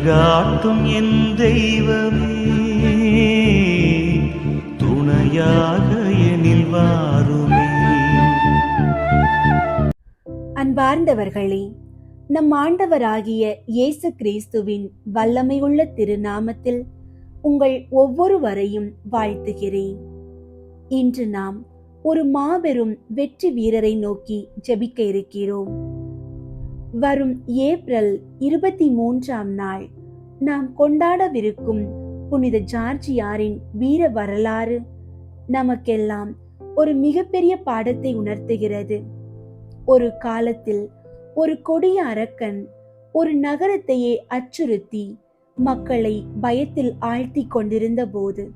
வழிகாட்டும் என் தெய்வமே, துணையாக எனில் வாருமே. அன்பார்ந்தவர்களே, நம் ஆண்டவராகிய இயேசு கிறிஸ்துவின் வல்லமையுள்ள திருநாமத்தில் உங்கள் ஒவ்வொருவரையும் வாழ்த்துகிறேன். இன்று நாம் ஒரு மாபெரும் வெற்றி வீரரை நோக்கி ஜெபிக்க இருக்கிறோம். வரும் ஏப்ரல் 23ஆம் நாள் நாம் கொண்டாடவிருக்கும் புனித ஜார்ஜியாரின் வீர வரலாறு நமக்கெல்லாம் ஒரு மிகப்பெரிய பாடத்தை உணர்த்துகிறது. ஒரு காலத்தில் ஒரு கொடிய அரக்கன் ஒரு நகரத்தையே அச்சுறுத்தி மக்களை பயத்தில் ஆழ்த்தி கொண்டிருந்த போது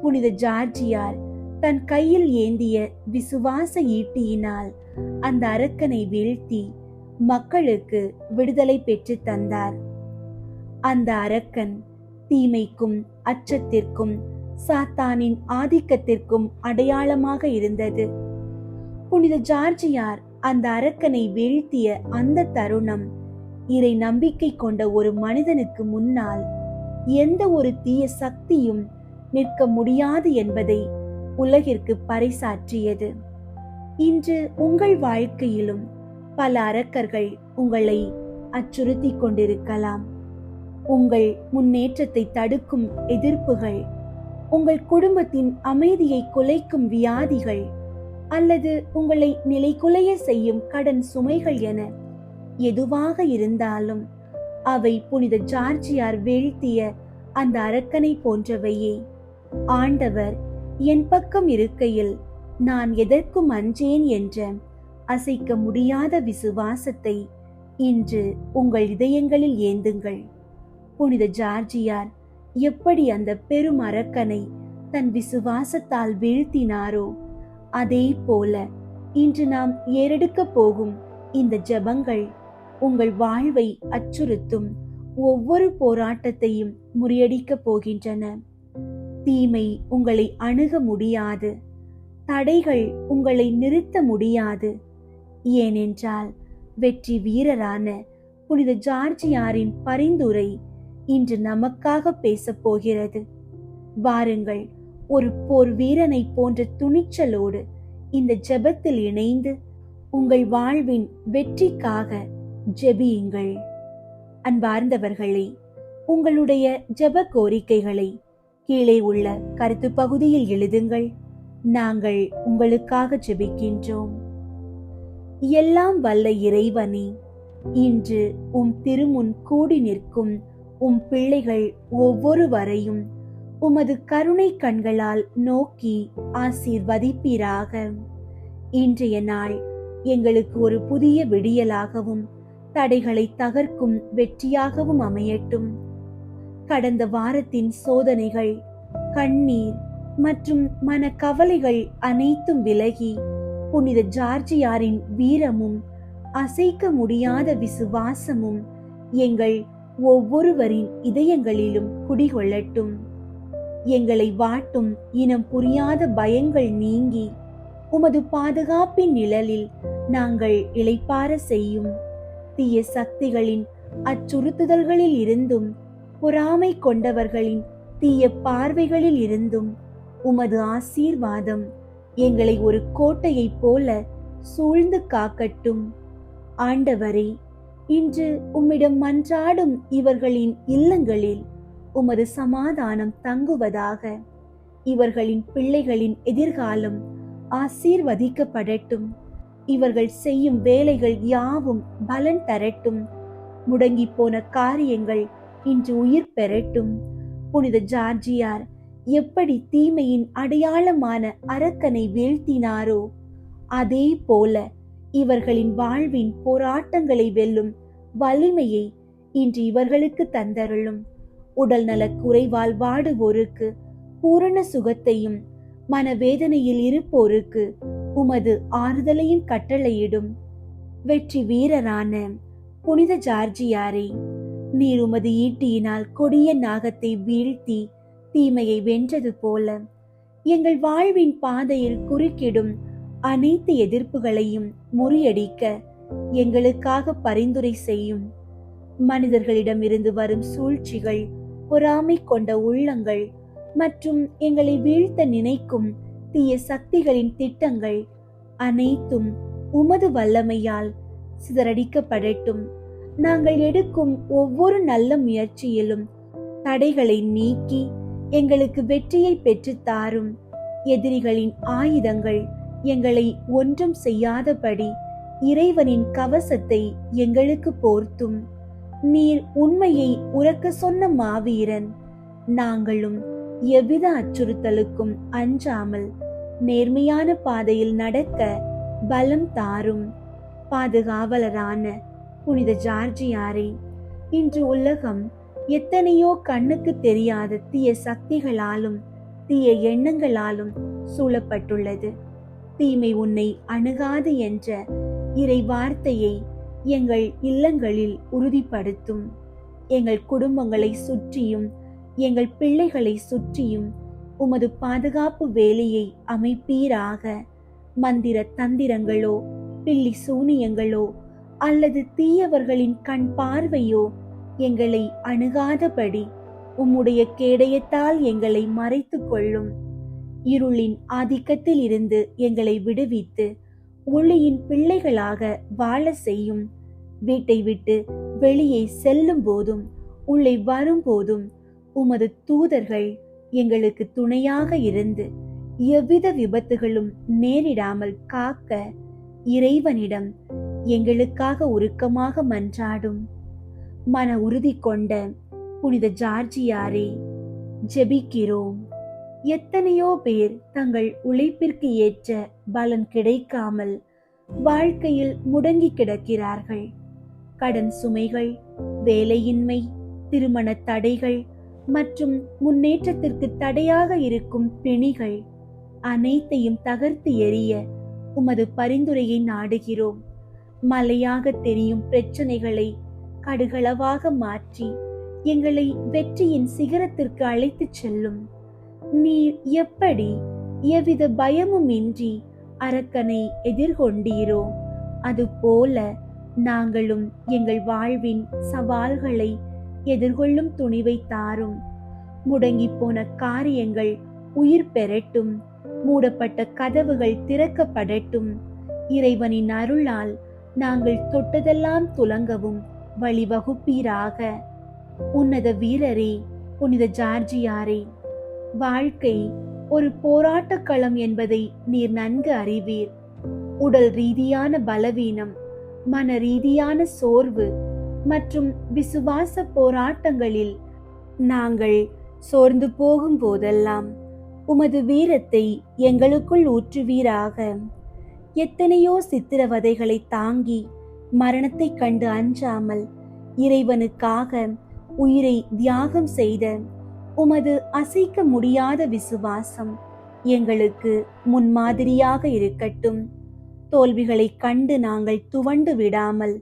புனித ஜார்ஜியார் தன் கையில் ஏந்திய விசுவாச ஈட்டியினால் அந்த அரக்கனை வீழ்த்தி மக்களுக்கு விடுதலை பெற்று தந்தார். அந்த அரக்கன் தீமைக்கும் அச்சத்திற்கும் சாத்தானின் ஆதிக்கத்திற்கும் அடையாளமாக இருந்தது. புனித ஜார்ஜியார் அந்த அரக்கனை வீழ்த்திய அந்த தருணம் இறை நம்பிக்கை கொண்ட ஒரு மனிதனுக்கு முன்னால் எந்த ஒரு தீய சக்தியும் நிற்க முடியாது என்பதை உலகிற்கு பறைசாற்றியது. இன்று உங்கள் வாழ்க்கையிலும் பல அரக்கர்கள் உங்களை அச்சுறுத்தி கொண்டிருக்கலாம். உங்கள் முன்னேற்றத்தை தடுக்கும் எதிர்ப்புகள், உங்கள் குடும்பத்தின் அமைதியை குலைக்கும் வியாதிகள், அல்லது உங்களை நிலைகுலைய செய்யும் கடன் சுமைகள் என எதுவாக இருந்தாலும் அவை புனித ஜார்ஜியார் வீழ்த்திய அந்த அரக்கனை போன்றவையே. ஆண்டவர் என் பக்கம் இருக்கையில் நான் எதற்கும் அஞ்சேன் என்ற அசைக்க முடியாத விசுவாசத்தை இன்று உங்கள் இதயங்களில் ஏந்துங்கள். புனித ஜார்ஜியார் எப்படி அந்த பெரும் அரக்கனை தன் விசுவாசத்தால் வீழ்த்தினாரோ, அதே போல இன்று நாம் ஏறெடுக்க போகும் இந்த ஜெபங்கள் உங்கள் வாழ்வை அச்சுறுத்தும் ஒவ்வொரு போராட்டத்தையும் முறியடிக்கப் போகின்றன. தீமை உங்களை அணுக முடியாது, தடைகள் உங்களை நிறுத்த முடியாது. ஏனென்றால் வெற்றி வீரரான புனித ஜார்ஜியாரின் பரிந்துரை இன்று நமக்காக பேசப் போகிறது. வாருங்கள், ஒரு போர் வீரனை போன்ற துணிச்சலோடு இந்த ஜெபத்தில் இணைந்து உங்கள் வாழ்வின் வெற்றிக்காக ஜெபியுங்கள். அன்பார்ந்தவர்களே, உங்களுடைய ஜெப கோரிக்கைகளை கீழே உள்ள கருத்து பகுதியில் எழுதுங்கள். நாங்கள் உங்களுக்காக ஜெபிக்கின்றோம். எல்லாம் வல்ல இறைவனே, இன்று திருமுன் கூடி நிற்கும் பிள்ளைகள் ஒவ்வொருவரையும் உமது கருணை கண்களால் நோக்கி ஆசீர்வதிப்பீராக. இன்றைய நாள் எங்களுக்கு ஒரு புதிய விடியலாகவும் தடைகளை தகர்க்கும் வெற்றியாகவும் அமையட்டும். கடந்த வாரத்தின் சோதனைகள், கண்ணீர் மற்றும் மனக்கவலைகள் அனைத்தும் விலகி புனித ஜார்ஜியாரின் வீரமும் அசைக்க முடியாத விசுவாசமும் எங்கள் ஒவ்வொருவரின் இதயங்களிலும் குடிகொள்ளட்டும். எங்களை வாட்டும் இனம் புரியாத பயங்கள் நீங்கி உமது பாதுகாப்பின் நிழலில் நாங்கள் இளைப்பாற செய்யும். தீய சக்திகளின் அச்சுறுத்துதல்களில் இருந்தும் பொறாமை கொண்டவர்களின் தீய பார்வைகளில் இருந்தும் உமது ஆசீர்வாதம் எங்களை ஒரு கோட்டையைப் போல சூழ்ந்து காக்கட்டும். ஆண்டவரே, இன்று உம்மிடம் மன்றாடும் இவர்களின் இல்லங்களில் உமது சமாதானம் தங்குவதாக. இவர்களின் பிள்ளைகளின் எதிர்காலம் ஆசீர்வதிக்கப்படட்டும். இவர்கள் செய்யும் வேலைகள் யாவும் பலன் தரட்டும். முடங்கி போன காரியங்கள் இன்று உயிர் பெறட்டும். புனித ஜார்ஜியார் எப்படி தீமையின் அடையாளமான அரக்கனை வீழ்த்தினாரோ, அதே போல இவர்களின் வாழ்வின் போராட்டங்களை வெல்லும் வலிமையை இன்று இவர்களுக்கு தந்தருளும். உடல் நல குறைவால் வாடுவோருக்கு பூரண சுகத்தையும், மனவேதனையில் இருப்போருக்கு உமது ஆறுதலையும் கட்டளையிடும். வெற்றி வீரரான புனித ஜார்ஜியாரே, நீர் உமது ஈட்டியினால் கொடிய நாகத்தை வீழ்த்தி தீமையை வென்றது போல எங்கள் வாழ்வின் பாதையில் குறுக்கிடும் அனைத்து எதிர்ப்புகளையும் முறியடிக்க எங்களுக்காக பரிந்துரை செய்யும். மனிதர்களிடமிருந்து வரும் சூழ்ச்சிகள், பொறாமை கொண்ட உள்ளங்கள் மற்றும் எங்களை வீழ்த்த நினைக்கும் தீய சக்திகளின் திட்டங்கள் அனைத்தும் உமது வல்லமையால் சிதறடிக்கப்படட்டும். நாங்கள் எடுக்கும் ஒவ்வொரு நல்ல முயற்சியிலும் தடைகளை நீக்கி எங்களுக்கு வெற்றியை பெற்றுத் தாரும். எதிரிகளின் ஆயுதங்கள் எங்களை ஒன்றும் செய்யாதபடி இறைவனின் கவசத்தை எங்களுக்கு போர்த்தும். நீர் உண்மையை உரக்க சொன்ன மாவீரன். நாங்களும் எவ்வித அச்சுறுத்தலுக்கும் அஞ்சாமல் நேர்மையான பாதையில் நடக்க பலம் தாரும். பாதுகாவலரான புனித ஜார்ஜியாரே, இன்று உலகம் எத்தனையோ கண்ணுக்கு தெரியாத தீய சக்திகளாலும் தீய எண்ணங்களாலும் சூழப்பட்டுள்ளது. தீமை உன்னை அணுகாது என்ற இறை வார்த்தையை எங்கள் இல்லங்களில் உறுதிப்படுத்தும். எங்கள் குடும்பங்களை சுற்றியும் எங்கள் பிள்ளைகளை சுற்றியும் உமது பாதுகாப்பு வேலையை அமைப்பீராக. மந்திர தந்திரங்களோ பில்லி சூனியங்களோ அல்லது தீயவர்களின் கண் பார்வையோ எங்களை அணுகாதபடி உம்முடைய கேடயத்தால் எங்களை மறைத்து கொள்ளும். இருளின் ஆதிக்கத்தில் இருந்து எங்களை விடுவித்து ஒளியின் பிள்ளைகளாக வாழ செய்யும். வீட்டை விட்டு வெளியே செல்லும் போதும் உள்ளே வரும்போதும் உமது தூதர்கள் எங்களுக்கு துணையாக இருந்து எவ்வித விபத்துகளும் நேரிடாமல் காக்க இறைவனிடம் எங்களுக்காக உருக்கமாக மன்றாடும். மன உறுதி கொண்ட புனித ஜார்ஜியாரே, ஜெபிக்கிறோம். எத்தனையோ பேர் தங்கள் உழைப்பிற்கு ஏற்ற பலன் கிடைக்காமல் வாழ்க்கையில் முடங்கி கிடக்கிறார்கள். கடன் சுமைகள், வேலையின்மை, திருமண தடைகள் மற்றும் முன்னேற்றத்திற்கு தடையாக இருக்கும் பிணிகள் அனைத்தையும் தகர்த்து எறிய உமது பரிந்துரையை நாடுகிறோம். மலையாக தெரியும் பிரச்சனைகளை கடுகளவாக மாற்றி எங்களை வெற்றியின் சிகரத்திற்கு அழைத்துச் செல்லும். நீர் எப்படி எவ்வித பயமும் இன்றி அரக்கனை எதிர்கொண்டீரோ அதுபோல நாங்களும் எங்கள் வாழ்வின் சவால்களை எதிர்கொள்ளும் துணிவை தாரும். முடங்கி போன காரியங்கள் உயிர் பெறட்டும். மூடப்பட்ட கதவுகள் திறக்கப்படட்டும். இறைவனின் அருளால் நாங்கள் தொட்டதெல்லாம் துலங்கவும் வழிவகுப்பீராக. உன்னத வீரரே, புனித ஜார்ஜியாரே, வாழ்க்கை ஒரு போராட்ட களம் என்பதை நீர் நன்கு அறிவீர். உடல் ரீதியான பலவீனம், மன ரீதியான சோர்வு மற்றும் விசுவாச போராட்டங்களில் நாங்கள் சோர்ந்து போகும் போதெல்லாம் உமது வீரத்தை எங்களுக்குள் ஊற்றுவீராக. எத்தனையோ சித்திரவதைகளை தாங்கி மரணத்தை கண்டு அஞ்சாமல் இறைவனுக்காக உயிரை தியாகம் செய்த உமது அசைக்க முடியாத விசுவாசம் எங்களுக்கு முன்மாதிரியாக இருக்கட்டும். தோல்விகளை கண்டு நாங்கள் துவண்டு விடாமல்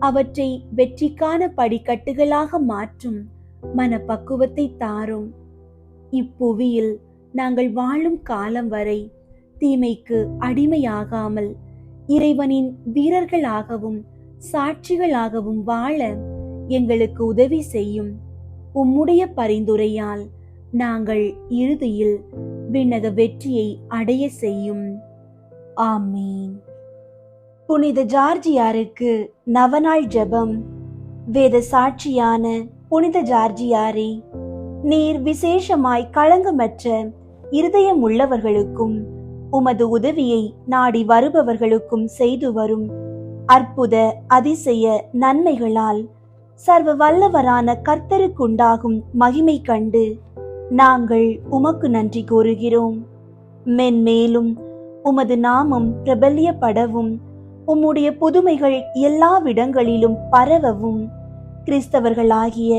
அவற்றை வெற்றிக்கான படிக்கட்டுகளாக மாற்றும் மனப்பக்குவத்தை தாரும். இப்புவியில் நாங்கள் வாழும் காலம் வரை தீமைக்கு அடிமையாகாமல் இறைவனின் வீரர்களாகவும் சாட்சிகளாகவும் வாழ எங்களுக்கு உதவி செய்யும். உம்முடைய பரிந்துரையால் நாங்கள் இறுதியில் விண்ணக வெற்றியை அடைய செய்யும். ஆமீன். புனித ஜார்ஜியாருக்கு நவநாள் ஜெபம். வேத சாட்சியான புனித ஜார்ஜியாரே, நீர் விசேஷமாய் களங்கமற்ற இருதயம் உள்ளவர்களுக்கும் உமது உதவியை நாடி வருபவர்களுக்கும் செய்து வரும் அற்புத அதிசய நன்மைகளால் சர்வ வல்லவரான கர்த்தருக்குண்டாகும் மகிமை கண்டு நாங்கள் உமக்கு நன்றி கூறுகிறோம். மென்மேலும் உமது நாமம் பிரபல்யப்படவும் உம்முடைய புதுமைகள் எல்லாவிடங்களிலும் பரவவும் கிறிஸ்தவர்களாகிய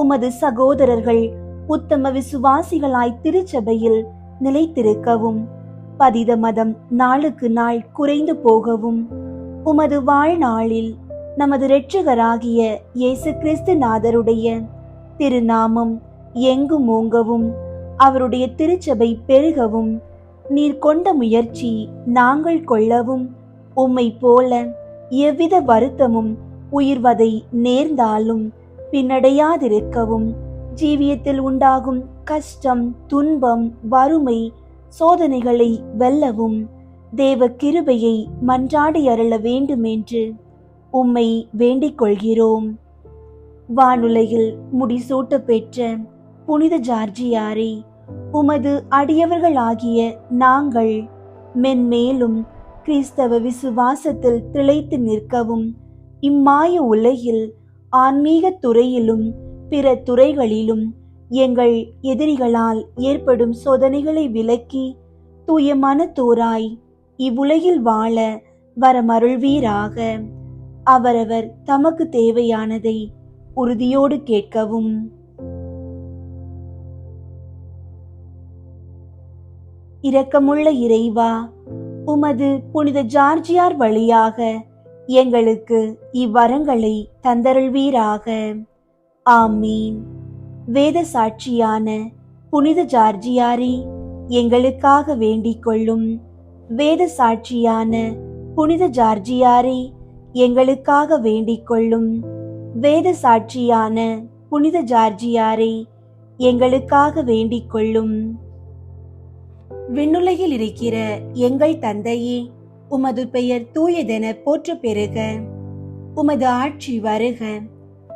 உமது சகோதரர்கள் உத்தம விசுவாசிகளாய் திருச்சபையில் நிலைத்திருக்கவும் பதித மதம் நாளுக்கு நாள் குறைந்து போகவும் உமது வாழ்நாளில் நமது இரட்சகராகிய இயேசு கிறிஸ்து நாதருடைய திருநாமம் எங்கும் ஓங்கவும் அவருடைய திருச்சபை பெருகவும் நீர் கொண்ட முயற்சி நாங்கள் கொள்ளவும் உம்மை போல எவ்வித வருத்தமும் உயிர்வதை நேர்ந்தாலும் பின்னடையாதிருக்கவும், ஜீவியத்தில் உண்டாகும் கஷ்டம், துன்பம், வறுமை, சோதனைகளை வெல்லவும் தேவ கிருபையை மன்றாடி அருள வேண்டுமென்று உம்மை வேண்டிக் கொள்கிறோம். வானுலகில் முடிசூட்ட பெற்ற புனித ஜார்ஜியாரே, உமது அடியவர்களாகிய நாங்கள் மென்மேலும் கிறிஸ்தவ விசுவாசத்தில் திளைத்து நிற்கவும், இம்மாய உலகில் ஆன்மீக துறையிலும் பிற துறைகளிலும் எங்கள் எதிரிகளால் ஏற்படும் சோதனைகளை விலக்கி தூய மனத்தோராய் இவ்வுலகில் வாழ வரமருள்வீராக. அவரவர் தமக்கு தேவையானதை உறுதியோடு கேட்கவும். இரக்கமுள்ள இறைவா, உமது புனித ஜார்ஜியார் வழியாக எங்களுக்கு இவ்வரங்களை தந்தருள்வீராக. ஆமீன். வேத சாட்சியான புனித ஜார்ஜியாரே, எங்களுக்காக வேண்டிக் கொள்ளும். வேத சாட்சியான புனித ஜார்ஜியாரே, எங்களுக்காக வேண்டிக் கொள்ளும். வேத சாட்சியான புனித ஜார்ஜியாரே, எங்களுக்காக வேண்டிக் கொள்ளும். விண்ணுலகில் இருக்கிற எங்கள் தந்தையே, உமது பெயர் தூயதென போற்ற பெறுக. உமது ஆட்சி வருக.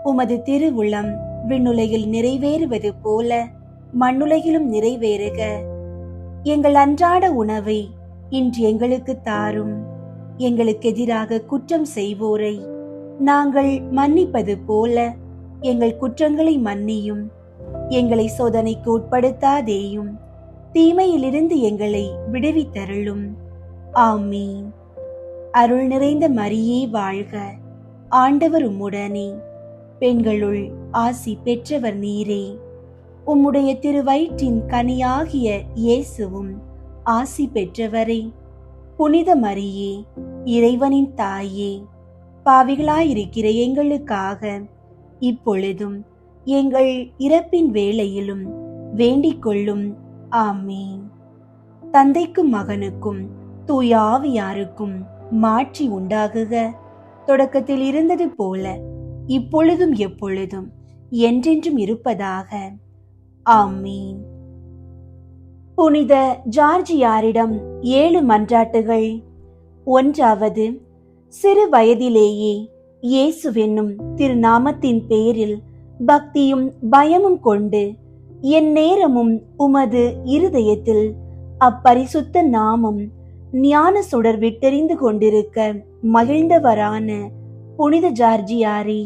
உமது திருவுளம் விண்ணுலகில் நிறைவேறுவது போல மண்ணுலகிலும் நிறைவேறுக. எங்கள் அன்றாட உணவை இன்று எங்களுக்கு தாரும். எங்களுக்கு எதிராக குற்றம் செய்வோரை நாங்கள் மன்னிப்பது போல எங்கள் குற்றங்களை மன்னியும். எங்களை சோதனைக்கு உட்படுத்தாதேயும், தீமையிலிருந்து எங்களை விடுவித்தருளும். ஆமீன். அருள் நிறைந்த மரியே வாழ்க. ஆண்டவர் உம்முடனே, பெண்களுள் ஆசி பெற்றவர் நீரே. உம்முடைய திருவயிற்றின் கனியாகிய இயேசுவும் ஆசி பெற்றவரே. புனித மரியே, இறைவனின் தாயே, பாவிகளாயிருக்கிற எங்களுக்காக இப்பொழுதும் எங்கள் இறப்பின் வேளையிலும் வேண்டிக் கொள்ளும். ஆமீன். தந்தைக்கும் மகனுக்கும் தூய ஆவியாருக்கும் மாட்சி உண்டாகுக. தொடக்கத்தில் இருந்தது போல இப்பொழுதும் எப்பொழுதும் என்றென்றும் இருப்பதாக. ஆமீன். புனித ஜார்ஜியாரிடம் 7 மன்றாட்டுகள். 1. சிறு வயதிலேயே இயேசுவென்னும் திருநாமத்தின் பேரில் பக்தியும் பயமும் கொண்டு என் நேரமும் உமது இருதயத்தில் அப்பரிசுத்த நாமம் ஞான சுடர் விட்டெறிந்து கொண்டிருக்க மகிழ்ந்தவரான புனித ஜார்ஜியாரே,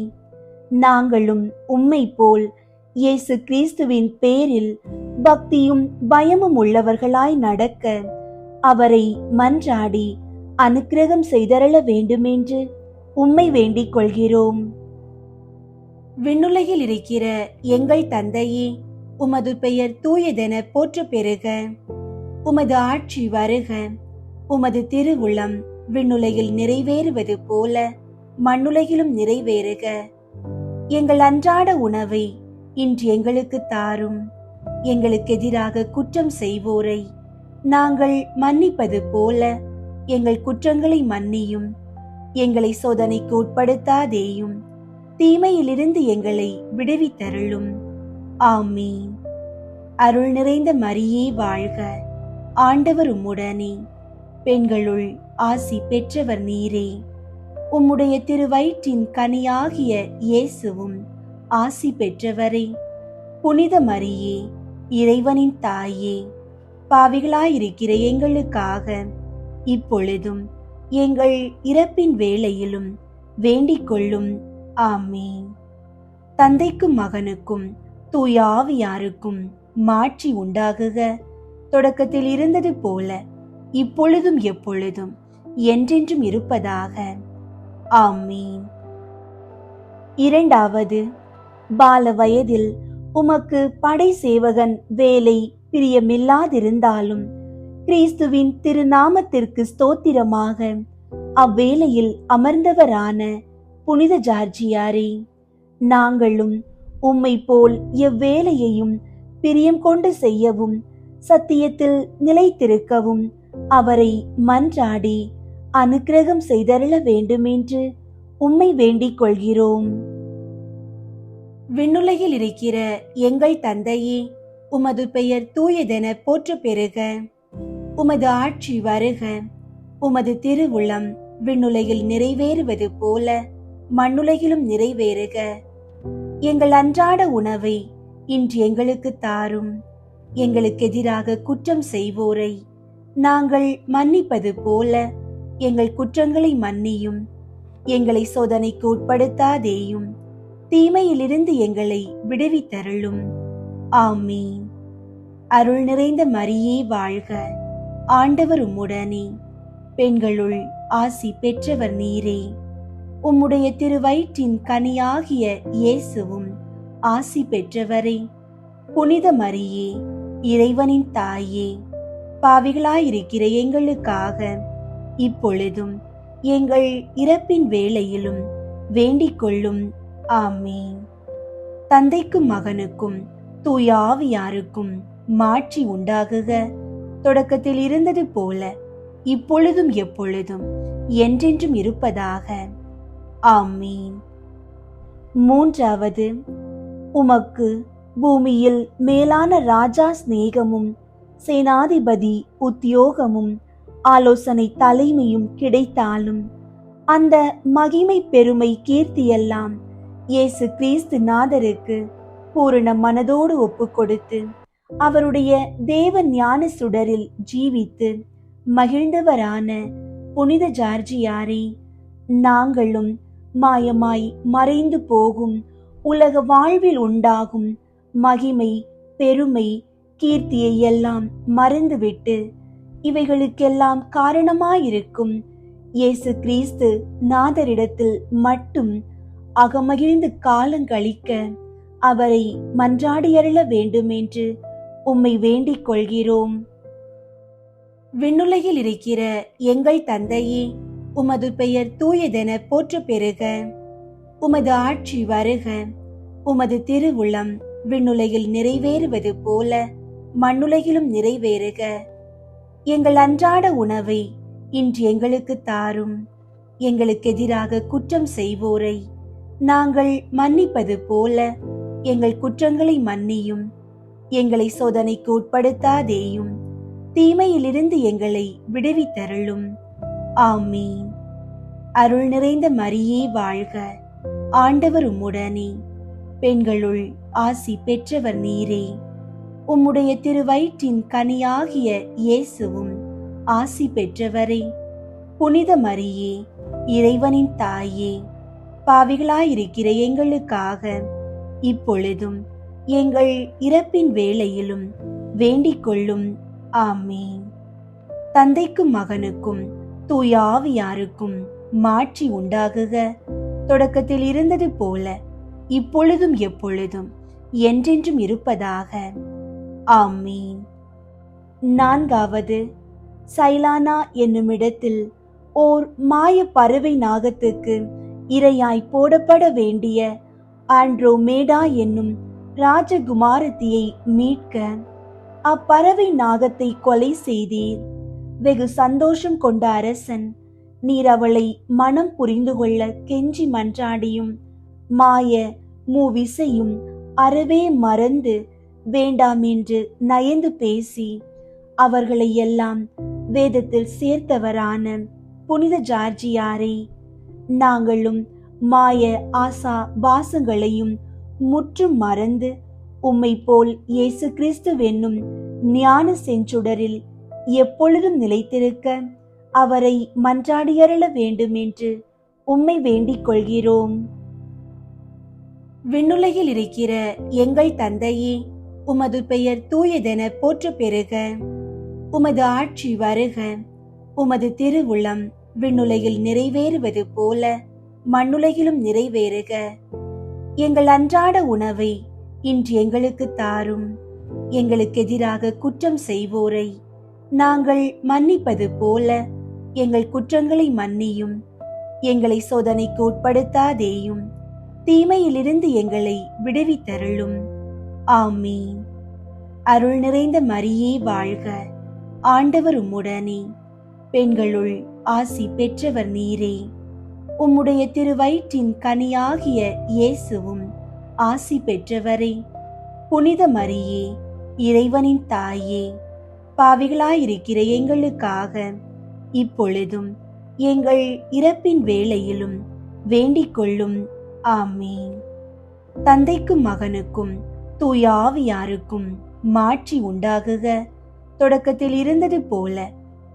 நாங்களும் உம்மை போல் இயேசு கிறிஸ்துவின் பேரில் பக்தியும் பயமும் உள்ளவர்களாய் நடக்க அவரை மன்றாடி அனுக்கிரகம் செய்தருள வேண்டுமென்று உம்மை வேண்டிக் கொள்கிறோம். விண்ணுலகில் இருக்கிற எங்கள் தந்தையே, உமது பெயர் தூயதென போற்ற பெறுக. உமது ஆட்சி வருக. உமது திருவுளம் விண்ணுலகில் நிறைவேறுவது போல மண்ணுலகிலும் நிறைவேறுக. எங்கள் அன்றாட உணவை இன்று எங்களுக்கு தாரும். எங்களுக்கு எதிராக குற்றம் செய்வோரை நாங்கள் மன்னிப்பது போல எங்கள் குற்றங்களை மன்னியும். எங்களை சோதனைக்கு உட்படுத்தாதேயும், தீமையிலிருந்து எங்களை விடுவித்தருளும். ஆமீன். அருள் நிறைந்த மரியே வாழ்க. ஆண்டவர் உம்முடனே, பெண்களுள் ஆசி பெற்றவர் நீரே. உம்முடைய திருவயிற்றின் கனியாகிய இயேசுவும் ஆசி பெற்றவரே. புனித மரியே, இறைவனின் தாயே, பாவிகளாயிருக்கிற எங்களுக்காக இப்பொழுதும் எங்கள் இறப்பின் வேளையிலும் வேண்டிக் கொள்ளும். ஆமீன். தந்தைக்கும் மகனுக்கும் தூய ஆவியாருக்கும் மாட்சி உண்டாகுக. தொடக்கத்தில் இருந்தது போல இப்பொழுதும் எப்பொழுதும் என்றென்றும் இருப்பதாக. ஆமீன். 2. பால வயதில் உமக்கு படை சேவகன் வேலை பிரியமில்லாதிருந்தாலும் கிறிஸ்துவின் திருநாமத்திற்கு ஸ்தோத்திரமாக அவ்வேளையில் அமர்ந்தவரான புனித ஜார்ஜியாரே, நாங்களும் உம்மை போல் எவ்வேளையையும் பிரியம் கொண்டு செய்யவும் சத்தியத்தில் நிலைத்திருக்கவும் அவரை மன்றாடி அனுக்கிரகம் செய்தருள வேண்டுமென்று உம்மை வேண்டிக் கொள்கிறோம். விண்ணுலகில் இருக்கிற எங்கள் தந்தையே, உமது பெயர் தூயதென போற்றப் பெறுக. உமது ஆட்சி வருக. உமது திருவுளம் விண்ணுலகில் நிறைவேறுவது போல மண்ணுலகிலும் நிறைவேறுக. எங்கள் அன்றாட உணவை இன்று எங்களுக்கு தாரும். எங்களுக்கு எதிராக குற்றம் செய்வோரை நாங்கள் மன்னிப்பது போல எங்கள் குற்றங்களை மன்னியும். எங்களை சோதனைக்கு உட்படுத்தாதேயும், தீமையிலிருந்து எங்களை விடுவித்தருளும். ஆமீன். அருள் நிறைந்த மரியே வாழ்க, ஆண்டவர் உம்முடனே, பெண்களுள் ஆசி பெற்றவர் நீரே. உம்முடைய திருவயிற்றின் கனியாகிய இயேசுவும் ஆசி பெற்றவரே. புனித மரியே, இறைவனின் தாயே, பாவிகளாயிருக்கிற எங்களுக்காக இப்பொழுதும் எங்கள் இறப்பின் வேளையிலும் வேண்டிக் கொள்ளும். ஆமீன். தந்தைக்கும் மகனுக்கும் தூய ஆவியாருக்கும் மாட்சி உண்டாகுக. தொடக்கத்தில் இருந்தது போல இப்பொழுதும் எப்பொழுதும் என்றென்றும் இருப்பதாக. ஆமீன். மூன்றாவது, உமக்கு பூமியில் மேலான ராஜா சிநேகமும் சேனாதிபதி உத்தியோகமும் ஆலோசனை தலைமையும் கிடைத்தாலும் அந்த மகிமை பெருமை கீர்த்தியெல்லாம் இயேசு கிறிஸ்து நாதருக்கு பூரண மனதோடு ஒப்பு கொடுத்து அவருடைய தேவ ஞான சுடரில் ஜீவித்து மகிழ்ந்தவரான புனித ஜார்ஜியாரே, நாங்களும் மாயமாய் மறைந்து போகும் உலக வாழ்வில் உண்டாகும் மகிமை பெருமை கீர்த்தியை எல்லாம் மறந்துவிட்டு இவைகளுக்கெல்லாம் காரணமாயிருக்கும் இயேசு கிறிஸ்து நாதரிடத்தில் மட்டும் அகமகிழ்ந்து காலங்கழிக்க அவரை மன்றாடியருள வேண்டுமென்று உம்மை வேண்டிக் கொள்கிறோம். விண்ணுலகில் இருக்கிற எங்கள் தந்தையே, உமது பெயர் தூயதென போற்றப் பெறுக. உமது ஆட்சி வருக. உமது திருவுளம் விண்ணுலகில் நிறைவேறுவது போல மண்ணுலகிலும் நிறைவேறுக. எங்கள் அன்றாட உணவை இன்று எங்களுக்கு தாரும். எங்களுக்கு எதிராக குற்றம் செய்வோரை நாங்கள் மன்னிப்பது போல எங்கள் குற்றங்களை மன்னியும். எங்களை சோதனைக்கு உட்படுத்தாதேயும், தீமையிலிருந்து எங்களை விடுவித்தருளும். ஆமீன். அருள் நிறைந்த மரியே வாழ்க, ஆண்டவர் உம்முடனே, பெண்களுள் ஆசி பெற்றவர் நீரே. உம்முடைய திருவயிற்றின் கனியாகிய இயேசுவும் ஆசி பெற்றவரே. புனித மரியே, இறைவனின் தாயே, பாவிகளாயிருக்கிற எங்களுக்காக இப்பொழுதும் எங்கள் இறப்பின் வேளையிலும் வேண்டிக் கொள்ளும். ஆமீன். தந்தைக்கும் மகனுக்கும் தூய ஆவியாருக்கும் மாட்சி உண்டாகுக. தொடக்கத்தில் இருந்தது போல இப்பொழுதும் எப்பொழுதும் என்றென்றும் இருப்பதாக. ஆமீன். நான்காவது, சைலானா என்னுமிடத்தில் ஓர் மாய பறவை நாகத்துக்கு இரையாய் போடப்பட வேண்டிய ஆண்ட்ரோமேடா என்னும் ராஜகுமாரத்தியை மீட்க அப்பறவை நாகத்தை கொலை செய்தீர். வெகு சந்தோஷம் கொண்ட அரசன், நீர் அவளை மனம் புரிந்து கொள்ள கெஞ்சி மன்றாடியும் மாய மூவிசையும் அறவே மறந்து வேண்டாம் என்று நயந்து பேசி அவர்களை எல்லாம் வேதத்தில் சேர்த்தவரான புனித ஜார்ஜியாரே, நாங்களும் மாய ஆசா பாசங்களையும் முற்றும் மறந்து உம்மை போல் இயேசு கிறிஸ்துவென்னும் ஞான செஞ்சுடரில் எப்பொழுதும் நிலைத்திருக்க அவரை மன்றாடியருள வேண்டும் என்று உம்மை வேண்டிக் கொள்கிறோம். விண்ணுலகில் இருக்கிற எங்கள் தந்தையே, உமது பெயர் தூயதென போற்றப் பெறுக. உமது ஆட்சி வருக. உமது திருவுளம் விண்ணுலகில் நிறைவேறுவது போல மண்ணுலகிலும் நிறைவேறுக. எங்கள் அன்றாட உணவை இன்று எங்களுக்கு தாரும். எங்களுக்கு எதிராக குற்றம் செய்வோரை நாங்கள் மன்னிப்பது போல எங்கள் குற்றங்களை மன்னியும். எங்களை சோதனைக்கு உட்படுத்தாதேயும், தீமையிலிருந்து எங்களை விடுவித்தருளும். ஆமீன். அருள் நிறைந்த மரியே வாழ்க, ஆண்டவர் உம்முடனே, பெண்களுள் ஆசி பெற்றவர் நீரே. உம்முடைய திருவயிற்றின் கனியாகிய இயேசுவும் ஆசி பெற்றவரே. புனித மரியே, இறைவனின் தாயே, பாவிகளாயிருக்கிற எங்களுக்காக இப்பொழுதும் எங்கள் இறப்பின் வேளையிலும் வேண்டிக் கொள்ளும். ஆமீன். தந்தைக்கும் மகனுக்கும் தூய ஆவியாருக்கும் மாட்சி உண்டாகுக. தொடக்கத்தில் இருந்தது போல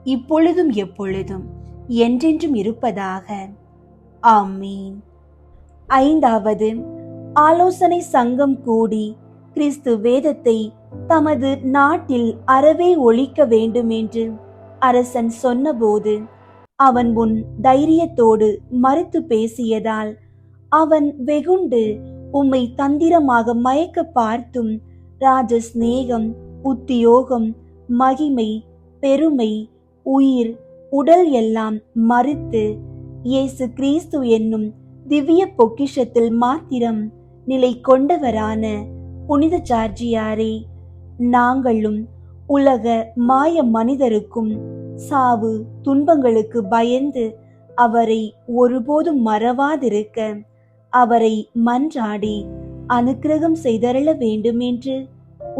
இப்பொழுதும் எப்பொழுதும் என்றென்றும் இருப்பதாக. ஆமீன். ஐந்தாவது ஆலோசனை சங்கம் கூடி கிறிஸ்து வேதத்தை தமது நாட்டில் அறவே ஒழிக்க வேண்டும் என்று அரசன் சொன்னபோது அவன் முன் தைரியத்தோடு மறுத்து பேசியதால் அவன் வெகுண்டு உம்மை தந்திரமாக மயக்க பார்த்தும் ராஜ சிநேகம், உத்தியோகம், மகிமை, பெருமை, உயிர், உடல் எல்லாம் மறுத்து இயேசு கிறிஸ்து என்னும் திவ்ய பொக்கிஷத்தில் மாத்திரம் நிலை கொண்டவரான புனித ஜார்ஜியாரே, நாங்களும் உலக மாய மனிதருக்கும் சாவு துன்பங்களுக்கு பயந்து அவரை ஒருபோதும் மறவாதிருக்க அவரை மன்றாடி அனுக்கிரகம் செய்தருள வேண்டும் என்று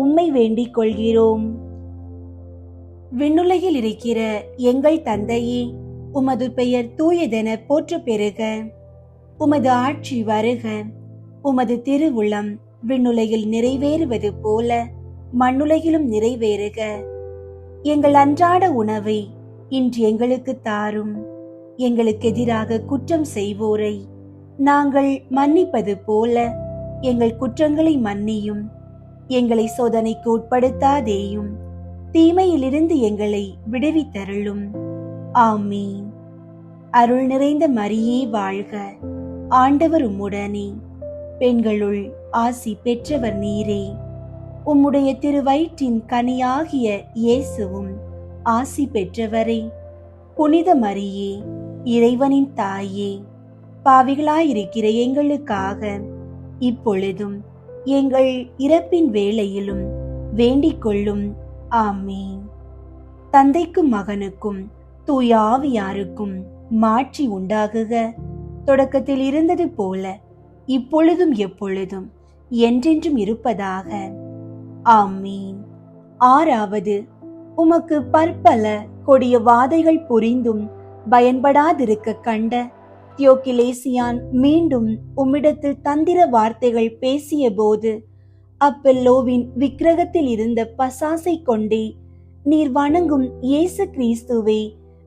உம்மை வேண்டிக் கொள்கிறோம். விண்ணுலகில் இருக்கிற எங்கள் தந்தையே, உமது பெயர் தூயதென போற்ற பெறுக. உமது ஆட்சி வருக. உமது திருவுளம் விண்ணுலகில் நிறைவேறுவது போல மண்ணுலகிலும் நிறைவேறுக. எங்கள் அன்றாட உணவை இன்று எங்களுக்கு தாரும். எங்களுக்கு எதிராக குற்றம் செய்வோரை நாங்கள் மன்னிப்பது போல எங்கள் குற்றங்களை மன்னியும். எங்களை சோதனைக்கு உட்படுத்தாதேயும், தீமையிலிருந்து எங்களை விடுவித்தருளும். ஆமீன். அருள் நிறைந்த மரியே வாழ்க. ஆண்டவர் உம்முடனே, பெண்களுள் ஆசி பெற்றவர் நீரே. உம்முடைய திருவயிற்றின் கனியாகிய இயேசுவும் ஆசி பெற்றவரே. புனித மரியே, இறைவனின் தாயே, பாவிகளாயிருக்கிற எங்களுக்காக இப்பொழுதும் எங்கள் இறப்பின் வேளையிலும் வேண்டிக் கொள்ளும். ஆமீன். தந்தைக்கும் மகனுக்கும் தூய ஆவியாருக்கும் மாட்சி உண்டாகுக. தொடக்கத்தில் இருந்தது போல இப்பொழுதும் எப்பொழுதும் என்றென்றும் இருப்பதாக. ஆமீன். ஆறாவது, உமக்கு பற்பல கொடிய வாதைகள் புரிந்தும் பயன்படாதிருக்க கண்ட தியோக்கிலேசியான் மீண்டும் உம்மிடத்தில் தந்திர வார்த்தைகள் பேசிய போது அப்பெல்லோவின் விக்கிரகத்தில் இருந்த பசாசை கொண்டே நீர் வணங்கும் இயேசு கிறிஸ்துவே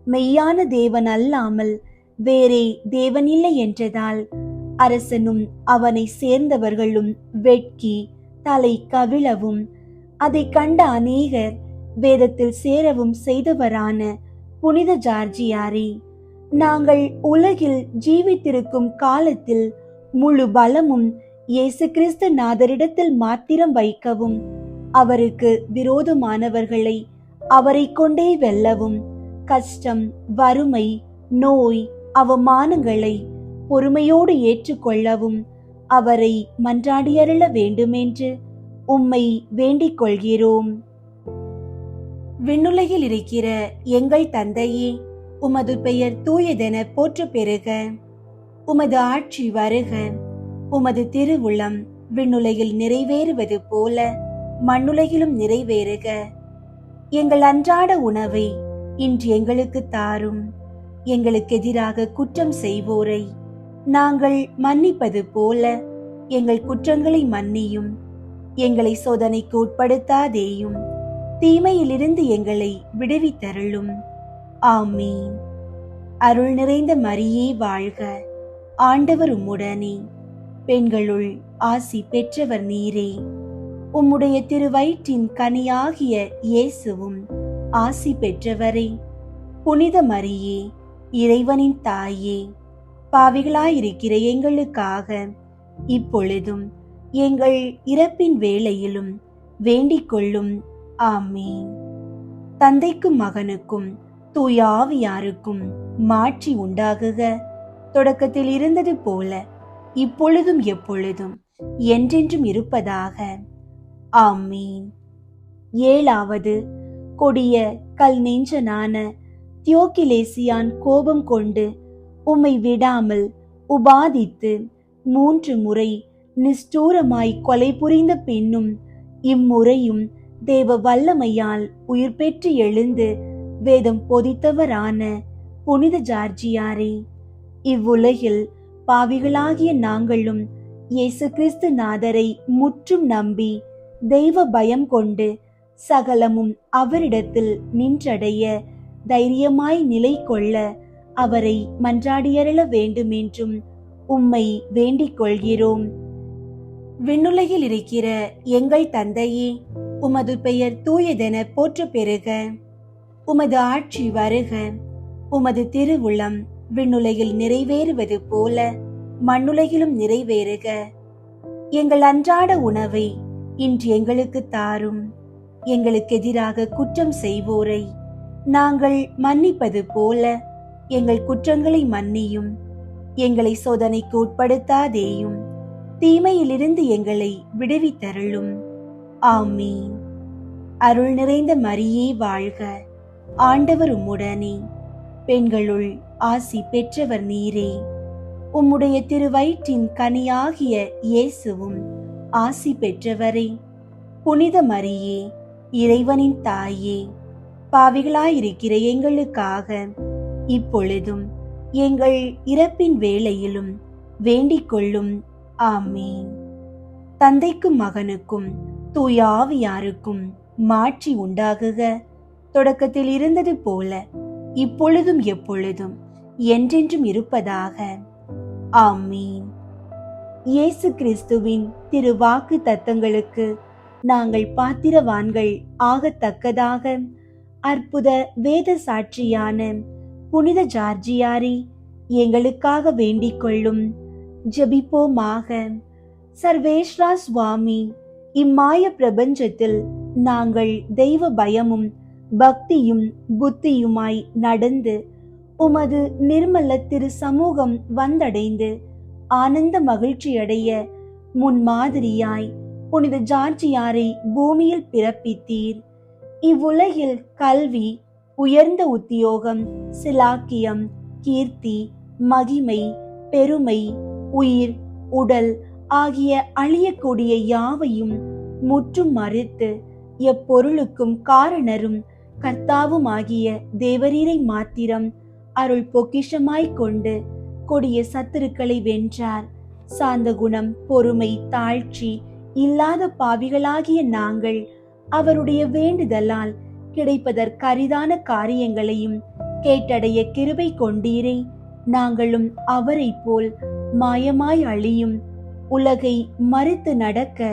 மெய்யான தேவன் அல்லாமல் வேறே தேவன் இல்லை என்றதால் அரசனும் அவனை சேர்ந்தவர்களும் வெட்கி தலை கவிழவும் அதை கண்ட அநேகர் வேதத்தில் சேரவும் செய்தவரான புனித ஜார்ஜியாரே, நாங்கள் உலகில் ஜீவித்திருக்கும் காலத்தில் முழு பலமும் இயேசு கிறிஸ்து நாதரிடத்தில் மாத்திரம் வைக்கவும் அவருக்கு விரோதமானவர்களை அவரை கொண்டே வெல்லவும் கஷ்டம், வறுமை, நோய், அவமானங்களை பொறுமையோடு ஏற்றுக்கொள்ளவும் அவரை மன்றாடியருள வேண்டுமென்று உம்மை வேண்டிக் கொள்கிறோம். விண்ணுலகில் இருக்கிற எங்கள் தந்தையே, உமது பெயர் தூயதென போற்ற பெறுக. உமது ஆட்சி வருக. உமது திருவுளம் விண்ணுலகில் நிறைவேறுவது போல மண்ணுலகிலும் நிறைவேறுக. எங்கள் அன்றாட உணவை இன்று எங்களுக்கு தாரும். எங்களுக்கு எதிராக குற்றம் செய்வோரை நாங்கள் மன்னிப்பது போல எங்கள் குற்றங்களை மன்னியும். எங்களை சோதனைக்கு உட்படுத்தாதேயும், தீமையிலிருந்து எங்களை விடுவித்தருளும். ஆமீன். அருள் நிறைந்த மரியே வாழ்க. ஆண்டவர் உம்முடனே, பெண்களுள் ஆசி பெற்றவர் நீரே. உம்முடைய திருவயிற்றின் கனியாகிய இயேசுவும் ஆசி பெற்றவரே. புனித மரியே, இறைவனின் தாயே, பாவிகளாயிருக்கிற எங்களுக்காக இப்பொழுதும் எங்கள் இறப்பின் வேளையிலும் வேண்டிக் கொள்ளும். ஆமீன். தந்தைக்கும் மகனுக்கும் தூய ஆவியாருக்கும் மாட்சி உண்டாகுக. தொடக்கத்தில் இருந்தது போல இப்பொழுதும் எப்பொழுதும் என்றென்றும் இருப்பதாக. ஆமீன். ஏழாவது, கொடிய கல் நெஞ்சனான தியோக்கிலேசியான் கோபம் கொண்டு உம்மை விடாமல் உபாதித்து 3 முறை நிஷ்டூரமாய் கொலை புரிந்த பின்னும் இம்முறையும் தேவ வல்லமையால் உயிர் பெற்று எழுந்து வேதம் பொதித்தவரான புனித ஜார்ஜியாரே, இவ்வுலகில் பாவிகளாகிய நாங்களும் இயேசு கிறிஸ்து நாதரை முற்றும் நம்பி தெய்வ பயம் கொண்டு சகலமும் அவரிடத்தில் நின்றடைய தைரியமாய் நிலை கொள்ள அவரை மன்றாடியருள வேண்டுமென்றும் உம்மை வேண்டிக் கொள்கிறோம். விண்ணுலகில் இருக்கிற எங்கள் தந்தையே, உமது பெயர் தூயதென போற்ற பெறுக. உமது ஆட்சி வருக. உமது திருவுளம் விண்ணுலகில் நிறைவேறுவது போல மண்ணுலகிலும் நிறைவேறுக. எங்கள் அன்றாட உணவை இன்று எங்களுக்கு தாரும். எங்களுக்கு எதிராக குற்றம் செய்வோரை நாங்கள் மன்னிப்பது போல எங்கள் குற்றங்களை மன்னியும். எங்களை சோதனைக்கு உட்படுத்தாதேயும், தீமையிலிருந்து எங்களை விடுவித்தருளும். ஆமீன். அருள் நிறைந்த மரியே வாழ்க. ஆண்டவர் உம்முடனே, பெண்களுள் ஆசி பெற்றவர் நீரே. உம்முடைய திருவயிற்றின் கனியாகிய இயேசுவும் ஆசி பெற்றவரே. புனித மரியே, இறைவனின் தாயே, பாவிகளாயிருக்கிற எங்களுக்காக இப்பொழுதும் எங்கள் இறப்பின் வேளையிலும் வேண்டிக் கொள்ளும். ஆமீன். தந்தைக்கும் மகனுக்கும் தூய ஆவியாருக்கும் மாட்சி உண்டாகுக. தொடக்கத்தில் இருந்தது போல இப்பொழுதும் எப்பொழுதும் என்றென்றும் இருப்பதாக. ஆமீன். இயேசு கிறிஸ்துவின் திருவாக்கு தத்தங்களுக்கு நாங்கள் பாத்திரவான்கள் ஆகத்தக்கதாக அற்புத வேத சாட்சியான புனித ஜார்ஜியாரே, எங்களுக்காக வேண்டிக் கொள்ளும். ஜெபிப்போமாக. சர்வேஸ்வரா சுவாமி, இம்மாய பிரபஞ்சத்தில் நாங்கள் தெய்வ பயமும் பக்தியும் புத்தியுமாய் நடந்து உமது நிர்மல திரு சமூகம் வந்தடைந்து ஆனந்த மகிழ்ச்சியடைய முன்மாதிரியாய் புனித ஜார்ஜியாரை பூமியில் பிறப்பித்தீர். இவ்வுலகில் கல்வி, உயர்ந்த உத்தியோகம், சிலாக்கியம், கீர்த்தி, மகிமை, பெருமை, உயிர், உடல் ஆகிய அழியக்கூடிய யாவையும் முற்றும் மறுத்து எப்பொருளுக்கும் காரணரும் கர்த்தாவுமாகிய தேவரீரை மாத்திரம் அருள் பொக்கிஷமாய்க் கொண்டு கொடிய சத்துருக்களை வென்றார். சாந்த குணம், பொறுமை, தாழ்ச்சி இல்லாத பாவிகளாகிய நாங்கள் அவருடைய வேண்டுதலால் கிடைப்பதற்கரிதான காரியங்களையும் கேட்டடைய கிருபை கொண்டீரே. நாங்களும் அவரை போல் மாயமாய் அழியும் உலகை மறுத்து நடக்க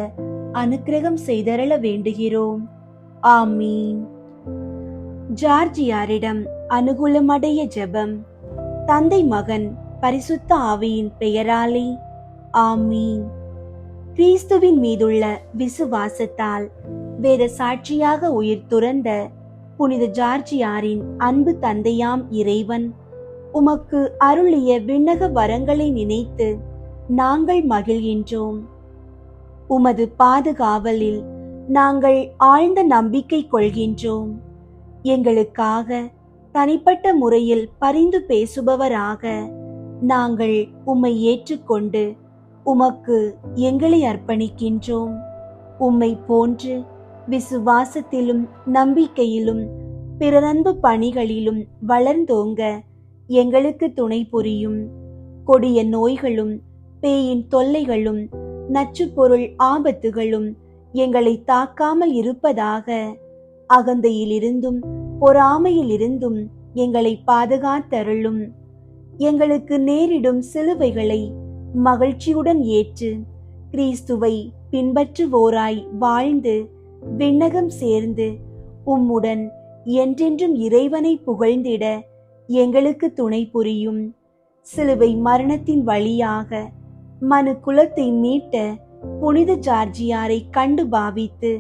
அனுக்கிரகம் செய்தருள வேண்டுகிறோம். ஆமீன். ஜார்ஜியாரிடம் அனுகூலமடைய ஜெபம். தந்தை, மகன், பரிசுத்த ஆவியின் பெயராலே. ஆமீன். கிறிஸ்துவின் மீதுள்ள விசுவாசத்தால் வேத சாட்சியாக உயிர் துறந்த புனித ஜார்ஜியாரின் அன்பு தந்தையாம் இறைவன் உமக்கு அருளிய விண்ணக வரங்களை நினைத்து நாங்கள் மகிழ்கின்றோம். உமது பாதுகாவலில் நாங்கள் ஆழ்ந்த நம்பிக்கை கொள்கின்றோம். எங்களுக்காக தனிப்பட்ட முறையில் பரிந்து பேசுபவராக நாங்கள் உம்மை ஏற்றுக்கொண்டு உமக்கு எங்களை அர்ப்பணிக்கின்றோம். உம்மை போன்று விசுவாசத்திலும் நம்பிக்கையிலும் பிறரன்பு பணிகளிலும் வளர்ந்தோங்க எங்களுக்கு துணை புரியும். கொடிய நோய்களும் பேயின் தொல்லைகளும் நச்சுப்பொருள் ஆபத்துகளும் எங்களை தாக்காமல் இருப்பதாக. அகந்தையிலிருந்தும் பொறாமையிலிருந்தும் எங்களை பாதுகாத்தருளும். எங்களுக்கு நேரிடும் சிலுவைகளை மகிழ்ச்சியுடன் ஏற்று கிறிஸ்துவை பின்பற்றுவோராய் வாழ்ந்து விண்ணகம் சேர்ந்து உம்முடன் என்றென்றும் இறைவனை புகழ்ந்திட எங்களுக்கு துணை புரியும். சிலுவை மரணத்தின் வழியாக மனு குலத்தை மீட்ட புனித ஜார்ஜியாரை கண்டு பாவித்து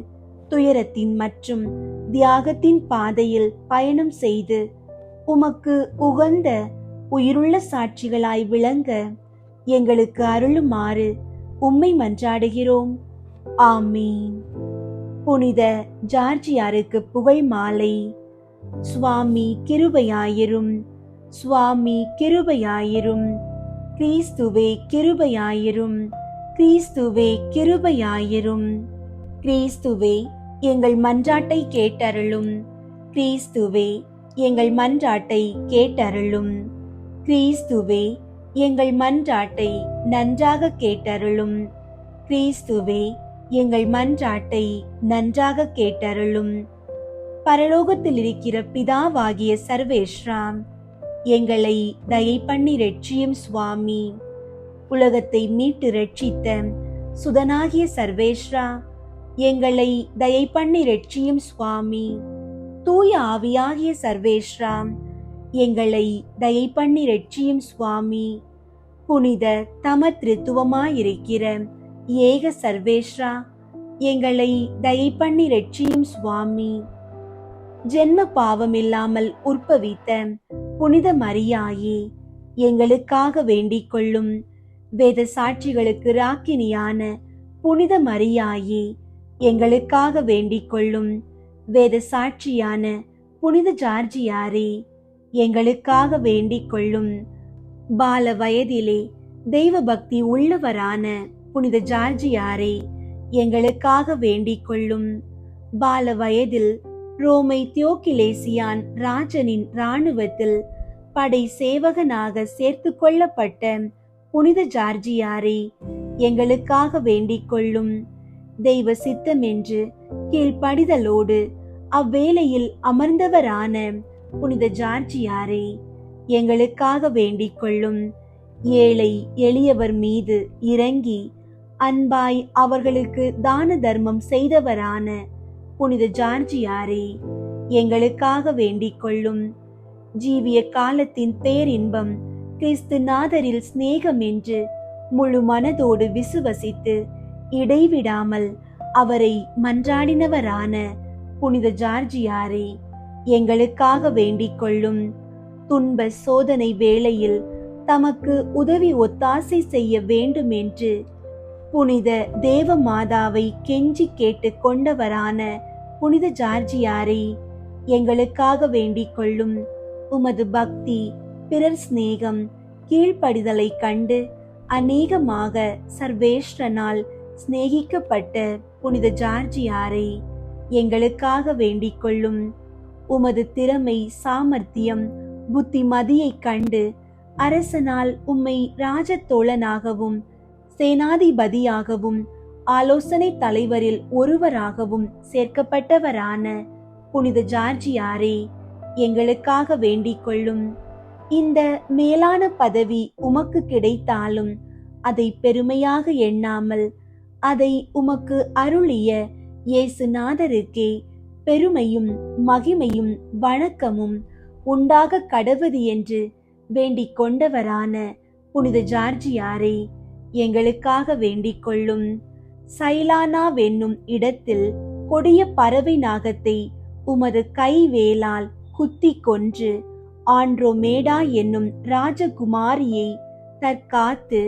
துயரத்தின் மற்றும் தியாகத்தின் பாதையில் பயணம் செய்து உமக்கு உகந்த உயிருள்ள சாட்சிகளாய் விளங்க எங்களுக்கு அருளுமாறு உம்மை மன்றாடுகிறோம். ஆமீன். புனித ஜார்ஜியாருக்கு புகழ் மாலை. சுவாமி கிருபையாயிரும். சுவாமி கிருபையாயிரும். கிறிஸ்துவே கிருபையாயிரும். கிறிஸ்துவே கிருபையாயிரும். கிறிஸ்துவே எங்கள் மன்றாட்டை கேட்டருளும். கிறிஸ்துவே எங்கள் மன்றாட்டை கேட்டருளும். கிறிஸ்துவே எங்கள் மன்றாட்டை நன்றாக கேட்டருளும். கிறிஸ்துவே எங்கள் மன்றாட்டை நன்றாக கேட்டருளும். பரலோகத்தில் இருக்கிற பிதாவாகிய சர்வேஸ்வராம், எங்களை தயை பண்ணி ரட்சியும் சுவாமி. உலகத்தை மீட்டு ரட்சித்த சுதனாகிய சர்வேஸ்வரா, எங்களை தயை பண்ணி ரட்சியும் சுவாமி. தூய ஆவியாகிய சர்வேஸ்வரா, எங்களை தயை பண்ணி ரட்சியும் சுவாமி. புனித தமத்ருத்துவமாயிருக்கிற ஏக சர்வேஸ்வரா, எங்களை தயை பண்ணி ரட்சியும் சுவாமி. ஜென்ம பாவமில்லாமல் உற்பவித்த புனித மரியாயே, எங்களுக்காக வேண்டிக் கொள்ளும். வேத சாட்சிகளுக்கு ராக்கினியான புனித மரியாயே, எங்களுக்காக வேண்டிக் கொள்ளும். வேத சாட்சியான புனித ஜார்ஜியாரே, எங்களுக்காக வேண்டிக் கொள்ளும். பால வயதிலே தெய்வ பக்தி உள்ளவரான புனித ஜார்ஜியாரே, எங்களுக்காக வேண்டிக் கொள்ளும். பால வயதில் ரோமை தியோக்கிலேசியான் ராஜனின் இராணுவத்தில் படை சேவகனாக சேர்த்து கொள்ளப்பட்ட புனித ஜார்ஜியாரே, எங்களுக்காக வேண்டிக் கொள்ளும். தெய்வ சித்தம் என்று கீழ்ப்படிதலோடு அவ்வேளையில் அமர்ந்தவரான புனித ஜார்ஜியாரே, எங்களுக்காக வேண்டிக் கொள்ளும். ஏழை எளியவர் மீது இறங்கி அன்பாய் அவர்களுக்கு தான தர்மம் செய்தவரான புனித ஜார்ஜியாரே, எங்களுக்காக வேண்டிக் கொள்ளும். ஜீவிய காலத்தின் பேரின்பம் கிறிஸ்து நாதரில் சிநேகம் என்று முழு மனதோடு விசுவசித்து இடைவிடாமல் அவரை மன்றாடினவரான புனித ஜார்ஜியாரே, எங்களுக்காக வேண்டிக் கொள்ளும். துன்ப சோதனை வேளையில் தமக்கு உதவி ஒத்தாசை செய்ய வேண்டும் என்று புனித தேவ மாதாவை கெஞ்சி கேட்டு கொண்டவரான புனித ஜார்ஜியாரே, எங்களுக்காக வேண்டிக் கொள்ளும். உமது பக்தி, பிறர் சிநேகம், கீழ்ப்படிதலை கண்டு அநேகமாக சர்வேஸ்வரனால் சிநேகிக்கப்பட்ட புனித ஜார்ஜியாரே, எங்களுக்காக வேண்டிக் கொள்ளும். உமது திறமை, சாமர்த்தியம், புத்திமதியை கண்டு அரசனால் உம்மை ராஜத்தோழனாகவும் சேனாதிபதியாகவும் ஆலோசனை தலைவரில் ஒருவராகவும் சேர்க்கப்பட்டவரான புனித ஜார்ஜியாரே, எங்களுக்காக வேண்டிக் கொள்ளும். இந்த மேலான பதவி உமக்கு கிடைத்தாலும் அதை பெருமையாக எண்ணாமல் அதை உமக்கு அருளிய இயேசுநாதருக்கே பெருமையும் மகிமையும் வணக்கமும் உண்டாக கடவது என்று வேண்டிக் கொண்டவரான புனித ஜார்ஜியாரே, எங்களுக்காக வேண்டிக் கொள்ளும். சைலானாவென்னும் இடத்தில் கொடிய பறவை நாகத்தை உமது கைவேலால் குத்தி கொன்று ஆண்ட்ரோமேடா என்னும் ராஜகுமாரியை தற்காத்து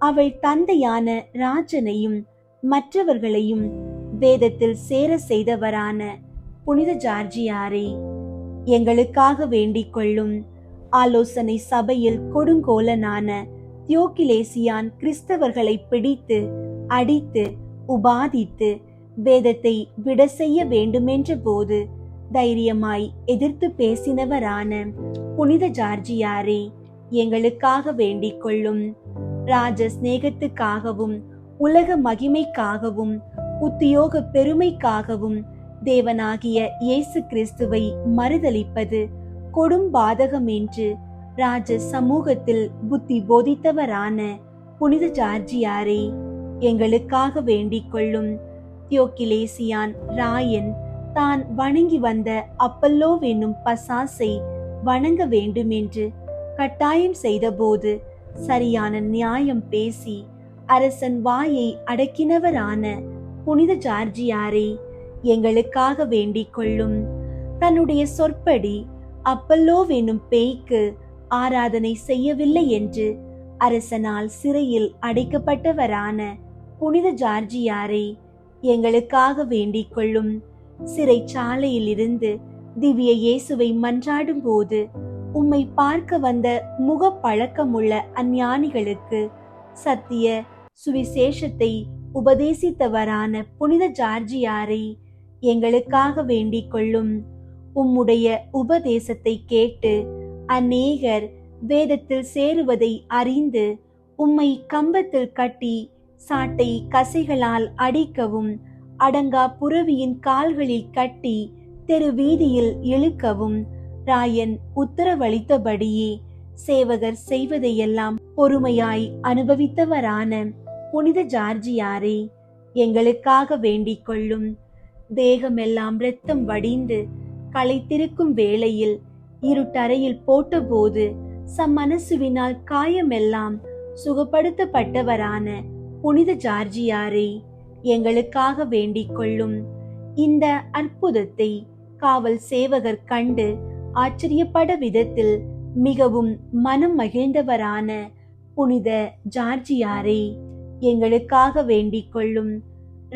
அவள் தந்தையான ராஜனையும் மற்றவர்களையும் வேதத்தில் சேர செய்தவரான புனித ஜார்ஜியாரே, எங்களுக்காக வேண்டிக் கொள்ளும். ஆலோசனை சபையில் கொடுங்கோலனான தியோக்கிலேசியான் கிறிஸ்தவர்களை பிடித்து அடித்து உபாதித்து வேதத்தை விட செய்ய வேண்டுமென்ற போது தைரியமாய் எதிர்த்து பேசினவரான புனித ஜார்ஜியாரே, எங்களுக்காக வேண்டிக் கொள்ளும். ராஜ சிநேகத்துக்காகவும் உலக மகிமைக்காகவும் உத்தியோக பெருமைக்காகவும் தேவனாகிய இயேசு கிறிஸ்துவை மறுதலிப்பது கொடும் பாதகம் என்று ராஜ சமூகத்தில் புத்தி போதித்தவரான புனித ஜார்ஜியாரே, எங்களுக்காக வேண்டிக் கொள்ளும். தியோக்கிலேசியான் ராயன் தான் வணங்கி வந்த அப்பல்லோவென்னும் பசாசை வணங்க வேண்டும் என்று கட்டாயம் செய்தபோது சரியான நியாயம் பேசி அரசன் வாயை அடக்கினவரான புனித ஜார்ஜியாரே, எங்களுக்காக வேண்டிக் கொள்ளும். தன்னுடைய சொற்படி அப்பல்லோவென்னும் பேய்க்கு ஆராதனை செய்யவில்லை என்று அரசனால் சிறையில் அடைக்கப்பட்டவரான புனித ஜார்ஜியாரே, எங்களுக்காக வேண்டிக் கொள்ளும். சிறைச்சாலையில் இருந்து திவ்ய இயேசுவை மன்றாடும் போது உம்மை பார்க்க வந்த முகப்பழக்கமுள்ள அஞ்ஞானிகளுக்கு சத்திய சுவிசேஷத்தை உபதேசித்தவரான புனித ஜார்ஜியாரை எங்களுக்காக வேண்டிக் கொள்ளும். உம்முடைய உபதேசத்தை கேட்டு அநேகர் வேதத்தில் சேருவதை அறிந்து உம்மை கம்பத்தில் கட்டி சாட்டை கசைகளால் அடிக்கவும் அடங்கா புரவியின் கால்களில் கட்டி தெரு வீதியில் இழுக்கவும் ராயன் உத்தரவளித்தபடியே சேவகர் செய்வதையெல்லாம் பொறுமையாய் அனுபவித்தவரான புனித ஜார்ஜியாரே எங்களுக்காக வேண்டிக் கொள்ளும். தேகமெல்லாம் இரத்தம் வடிந்து களைத்திருக்கும் வேளையில் இருட்டறையில் போட்டபோது சம்மனசுவினால் காயமெல்லாம் சுகப்படுத்தப்பட்டவரான புனித ஜார்ஜியாரே எங்களுக்காக வேண்டிக் கொள்ளும். இந்த அற்புதத்தை காவல் சேவகர் கண்டு ஆச்சரியப்பட விதத்தில் மிகவும் மனம் மகிழ்ந்தவரான புனித ஜார்ஜியாரே எங்களுக்காக வேண்டிக் கொள்ளும்.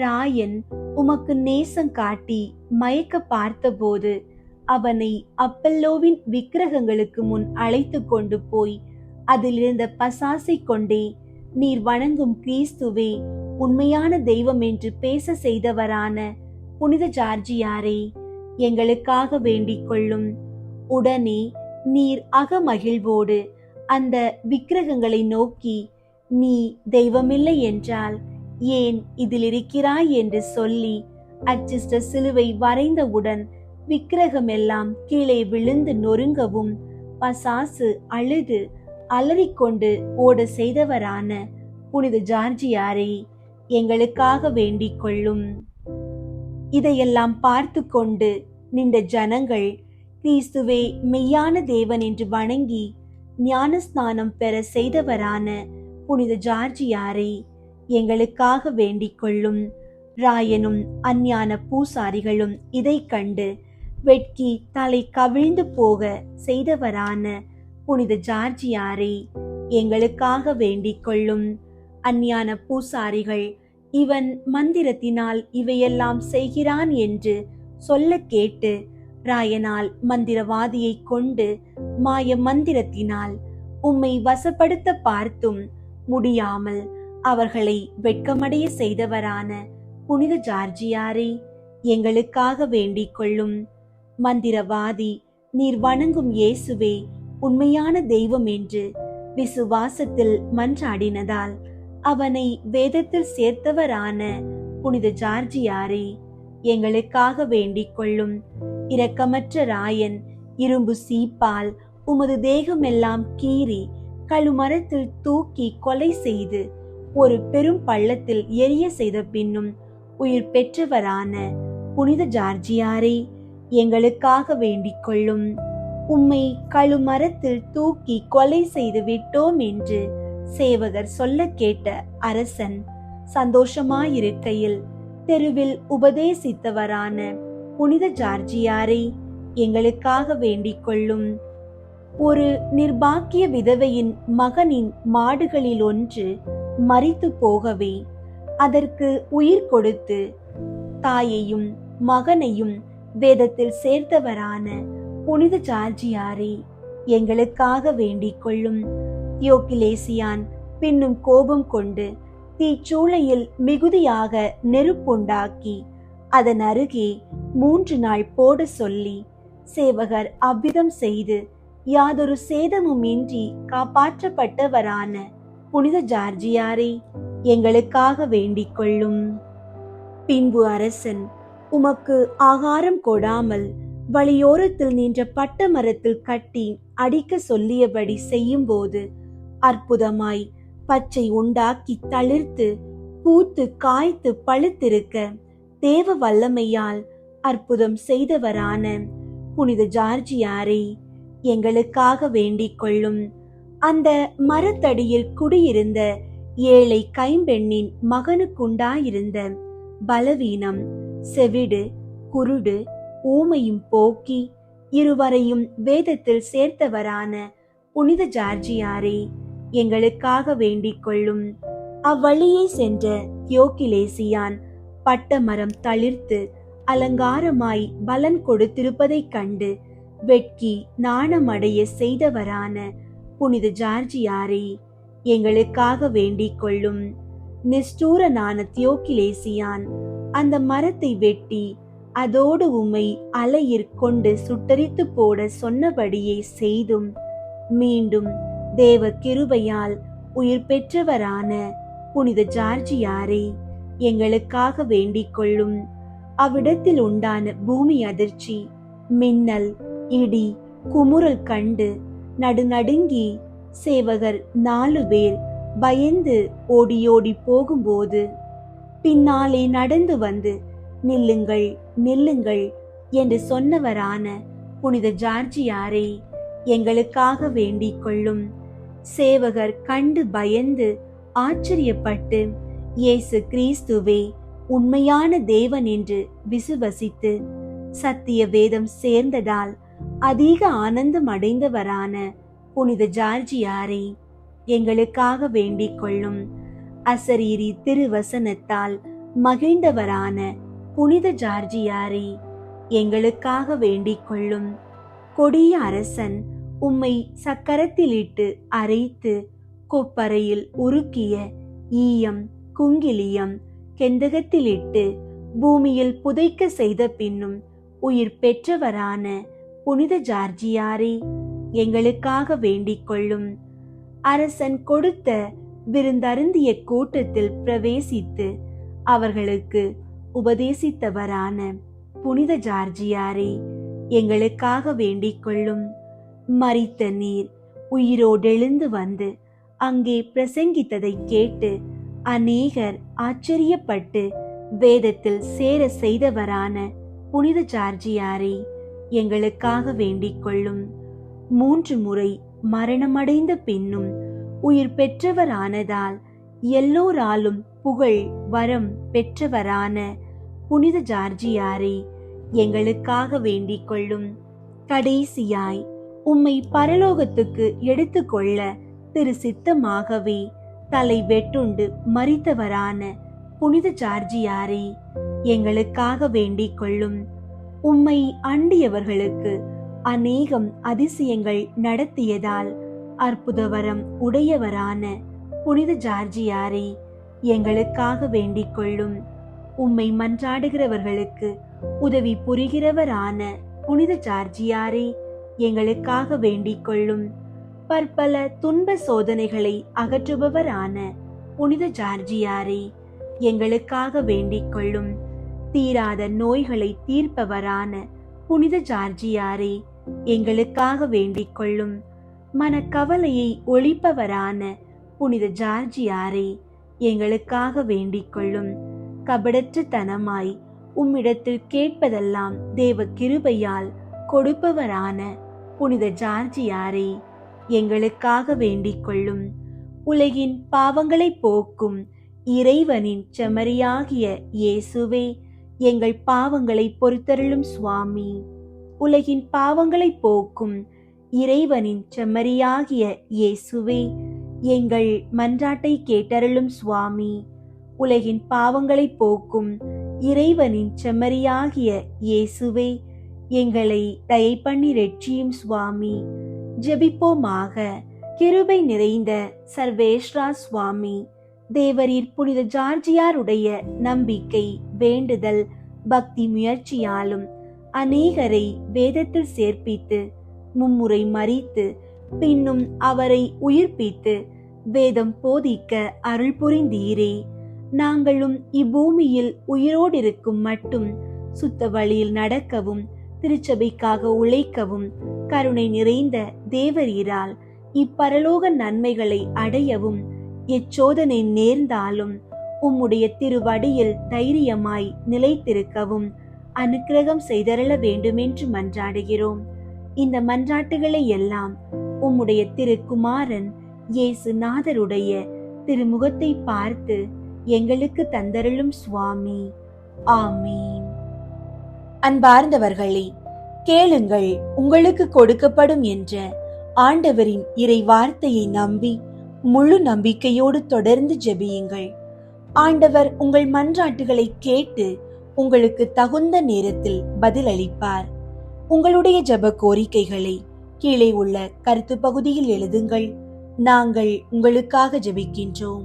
ராயன் உமக்கு நேசம் காட்டி மயக்க பார்த்தபோது அவனை அப்பல்லோவின் விக்கிரகங்களுக்கு முன் அழைத்து கொண்டு போய் அதிலிருந்த பசாசை கொண்டே நீர் வணங்கும் கிறிஸ்துவே உண்மையான தெய்வம் என்று பேச செய்தவரான புனித ஜார்ஜியாரே எங்களுக்காக வேண்டிக் கொள்ளும். உடனே நீர் அகமகிழ்வோடு அந்த விக்கிரகங்களை நோக்கி, நீ தெய்வமில்லை என்றால் ஏன் இதில் இருக்கிறாய் என்று சொல்லி அச்சிஷ்ட சிலுவை வரைந்தவுடன் விக்கிரகமெல்லாம் கீழே விழுந்து நொறுங்கவும் பசாசு அழுது அலறிக்கொண்டு ஓட செய்தவரான புனித ஜார்ஜியாரை எங்களுக்காக வேண்டிக் கொள்ளும். இதையெல்லாம் பார்த்து கொண்டு நின்ற ஜனங்கள் கிறிஸ்துவே மெய்யான தேவன் என்று வணங்கி ஞானஸ்நானம் பெற செய்தவரான புனித ஜார்ஜியாரை எங்களுக்காக வேண்டிக் கொள்ளும். ராயனும் அஞ்ஞான பூசாரிகளும் இதை கண்டு வெட்கி தலை கவிழ்ந்து போக செய்தவரான புனித ஜார்ஜியாரை எங்களுக்காக வேண்டிக் கொள்ளும். அஞ்ஞான பூசாரிகள் இவன் மந்திரத்தினால் இவையெல்லாம் செய்கிறான் என்று சொல்ல கேட்டு ராயனால் மந்திரவாதியை கொண்டு மாய மந்திரத்தினால் உம்மை வசப்படுத்த பார்த்தும் முடியாமல் அவர்களை வெட்கமடைய செய்தவரான புனித ஜார்ஜியாரை எங்களுக்காக வேண்டிக் கொள்ளும். மந்திரவாதி நீர் வணங்கும் இயேசுவே உண்மையான தெய்வம் என்று விசுவாசத்தில் மன்றாடினதால் அவனை வேதத்தில் சேர்த்தவரான புனித ஜார்ஜியாரை எங்களுக்காக வேண்டிக் கொள்ளும். இரக்கமற்ற ராயன் இரும்பு சீப்பால் உமது தேகமெல்லாம் கீறி கழுமரத்தில் தூக்கி கொலை செய்து ஒரு பெரும் பள்ளத்தில் எரிய செய்த பின்னும் உயிர் பெற்றவரான புனித ஜார்ஜியாரை எங்களுக்காக வேண்டிக் கொள்ளும். உம்மை கழுமரத்தில் தூக்கி கொலை செய்து விட்டோம் என்று சேவகர் சொல்ல கேட்ட அரசன் சந்தோஷமாயிருக்கையில் தெருவில் உபதேசித்தவரான புனித ஜார்ஜியாரை எங்களுக்காக வேண்டிக் கொள்ளும். ஒரு நிர்பாக்கிய விதவையின் மகனின் மாடுகளில் ஒன்று மரித்து போகவே அதற்கு உயிர் கொடுத்து தாயையும் மகனையும் வேதத்தில் சேர்த்தவரான புனித ஜார்ஜியாரை எங்களுக்காக வேண்டிக் கொள்ளும். தியோக்கிலேசியான் பின்னும் கோபம் கொண்டு தீச்சூளையில் மிகுதியாக நெருப்புண்டாக்கி அதன் அருகே 3 நாள் போட சொல்லி சேவகர் அவ்விதம் செய்து யாதொரு சேதமுமின்றி காப்பாற்றப்பட்டவரான புனித ஜார்ஜியாரை எங்களுக்காக வேண்டிக் கொள்ளும். பின்பு அரசன் உமக்கு ஆகாரம் கொடாமல் வழியோரத்தில் நின்ற பட்ட மரத்தில் கட்டி அடிக்க சொல்லியபடி செய்யும்போது அற்புதமாய் பச்சை உண்டாக்கி தளிர்த்து பூத்து காய்த்து பழுத்திருக்க தேவ வல்லமையால் அற்புதம் செய்தவரான புனித ஜார்ஜியாரை எங்களுக்காக வேண்டிக் கொள்ளும். அந்த மரத்தடியில் குடியிருந்த ஏழை கைம்பெண்ணின் மகனுக்குண்டாயிருந்த பலவீனம் செவிடு குருடு ஊமையும் போக்கி இருவரையும் வேதத்தில் சேர்த்தவரான புனித ஜார்ஜியாரை எங்களுக்காக வேண்டிக் கொள்ளும். அவ்வழியே சென்ற தியோக்கிலேசியான் பட்ட மரம் தளிர்த்து அலங்காரமாய் பலன் கொடுத்திருப்பதைக் கண்டு வெட்கி நாணமடைய செய்தவரான புனித ஜார்ஜியாரே, எங்களுக்காக வேண்டிக் கொள்ளும். நிஷ்டூரனான தியோக்கிலேசியான் அந்த மரத்தை வெட்டி அதோடு உம்மை அலையிற்கொண்டு சுட்டரித்து போட சொன்னபடியே செய்தும் மீண்டும் தேவ கிருபையால் உயிர் பெற்றவரான புனித ஜார்ஜியாரே, எங்களுக்காக வேண்டிக் கொள்ளும். அவ்விடத்தில் உண்டான பூமி அதிர்ச்சி, மின்னல், இடி, குமுறல் கண்டு நடுநடுங்கி சேவகர் 4 பேர் பயந்து ஓடியோடி போகும்போது பின்னாலே நடந்து வந்து நில்லுங்கள் நில்லுங்கள் என்று சொன்னவரான புனித ஜார்ஜியாரே, எங்களுக்காக வேண்டிக் கொள்ளும். சேவகர் கண்டு பயந்து ஆச்சரியப்பட்டு இயேசு கிறிஸ்துவே உண்மையான தேவன் என்று விசுவசித்து சத்திய வேதம் சேர்ந்ததால் அதிக ஆனந்தம் அடைந்தவரான புனித ஜார்ஜியாரே, எங்களுக்காக வேண்டிக் கொள்ளும். அசரீரி திருவசனத்தால் மகிழ்ந்தவரான புனித ஜார்ஜியாரே, எங்களுக்காக வேண்டிக் கொள்ளும். கொடிய அரசன் உம்மை சக்கரத்திலிட்டு அரைத்து கொப்பரையில் உருக்கிய ஈயம், குங்கிலியம், கெந்தகத்திலிட்டு பூமியில் புதைக்க செய்த பின்னும் உயிர் பெற்றவரான புனித ஜார்ஜியாரே, எங்களுக்காக வேண்டிக் கொள்ளும். அரசன் கொடுத்த விருந்தருந்திய கூட்டத்தில் பிரவேசித்து அவர்களுக்கு உபதேசித்தவரான புனித ஜார்ஜியாரே, எங்களுக்காக வேண்டிக் கொள்ளும். மரித்த நீர் உயிரோடெழுந்து வந்து அங்கே பிரசங்கித்ததை கேட்டு அநேகர் ஆச்சரியப்பட்டு வேதத்தில் சேர செய்தவரான புனித ஜார்ஜியாரே, எங்களுக்காக வேண்டிக் கொள்ளும். 3 முறை மரணமடைந்த பின்னும் உயிர் பெற்றவரானதால் எல்லோராலும் புகழ் வரம் பெற்றவரான புனித ஜார்ஜியாரே, எங்களுக்காக வேண்டிக் கொள்ளும். கடைசியாய் உம்மை பரலோகத்துக்கு எடுத்துக்கொள்ள திரு சித்தமாகவே தலை வெட்டுண்டு மரித்தவரான புனித ஜார்ஜியாரே, எங்களுக்காக வேண்டிக் கொள்ளும். உம்மை அண்டியவர்களுக்கு அநேகம் அதிசயங்கள் நடத்தியதால் அற்புதவரம் உடையவரான புனித ஜார்ஜியாரே, எங்களுக்காக வேண்டிக் கொள்ளும். உம்மை மன்றாடுகிறவர்களுக்கு உதவி புரிகிறவரான புனித ஜார்ஜியாரே, எங்களுக்காக வேண்டிக் கொள்ளும். பற்பல துன்ப சோதனைகளை அகற்றுபவரான புனித ஜார்ஜியாரே, எங்களுக்காக வேண்டிக் கொள்ளும். தீராத நோய்களை தீர்ப்பவரான புனித ஜார்ஜியாரே, எங்களுக்காக வேண்டிக் கொள்ளும். மனக்கவலையை ஒழிப்பவரான புனித ஜார்ஜியாரே, எங்களுக்காக வேண்டிக் கொள்ளும். கபடற்ற தனமாய் உம்மிடத்தில் கேட்பதெல்லாம் தேவ கிருபையால் கொடுப்பவரான புனித ஜார்ஜியாரே, எங்களுக்காக வேண்டிக் கொள்ளும். உலகின் பாவங்களை போக்கும் இறைவனின் செம்மறியாகிய இயேசுவே, எங்கள் பாவங்களை பொறுத்தருளும் சுவாமி. உலகின் பாவங்களை போக்கும் இறைவனின் செம்மறியாகிய இயேசுவே, எங்கள் மன்றாட்டை கேட்டருளும் சுவாமி. உலகின் பாவங்களை போக்கும் இறைவனின் செம்மறியாகிய இயேசுவே, எங்களை தயை பண்ணி ரட்சியும் சுவாமி. ஜெபிப்போமாக. கிருபை நிறைந்த சர்வேஸ்வரா சுவாமி, தேவரீர் புனித ஜார்ஜியாருடைய நம்பிக்கை, வேண்டுதல், பக்தி முயற்சியாலும் அநேகரை வேதத்தில் சேர்ப்பித்து மும்முறை மரித்து பின்னும் அவரை உயிர்ப்பித்து வேதம் போதிக்க அருள் புரிந்தீரே. நாங்களும் இப்பூமியில் உயிரோடிருக்கும் மட்டும் சுத்த வழியில் நடக்கவும் திருச்சபைக்காக உழைக்கவும் கருணை நிறைந்த தேவரீரால் இப்பரலோக நன்மைகளை அடையவும் எச்சோதனை நேர்ந்தாலும் உம்முடைய திருவடியில் தைரியமாய் நிலைத்திருக்கவும் அனுக்கிரகம் செய்தருள வேண்டுமென்று மன்றாடுகிறோம். இந்த மன்றாட்டுகளை எல்லாம் உம்முடைய திருக்குமாரன் இயேசு நாதருடைய திருமுகத்தை பார்த்து எங்களுக்கு தந்தருளும் சுவாமி. ஆமீன். அன்பார்ந்தவர்களே, கேளுங்கள் உங்களுக்கு கொடுக்கப்படும் என்ற ஆண்டவரின் இறை வார்த்தையை நம்பி முழு நம்பிக்கையோடு தொடர்ந்து ஜெபியுங்கள். ஆண்டவர் உங்கள் மன்றாட்டுகளை கேட்டு உங்களுக்கு தகுந்த நேரத்தில் பதிலளிப்பார். உங்களுடைய ஜெப கோரிக்கைகளை கீழே உள்ள கருத்து பகுதியில் எழுதுங்கள். நாங்கள் உங்களுக்காக ஜெபிக்கின்றோம்.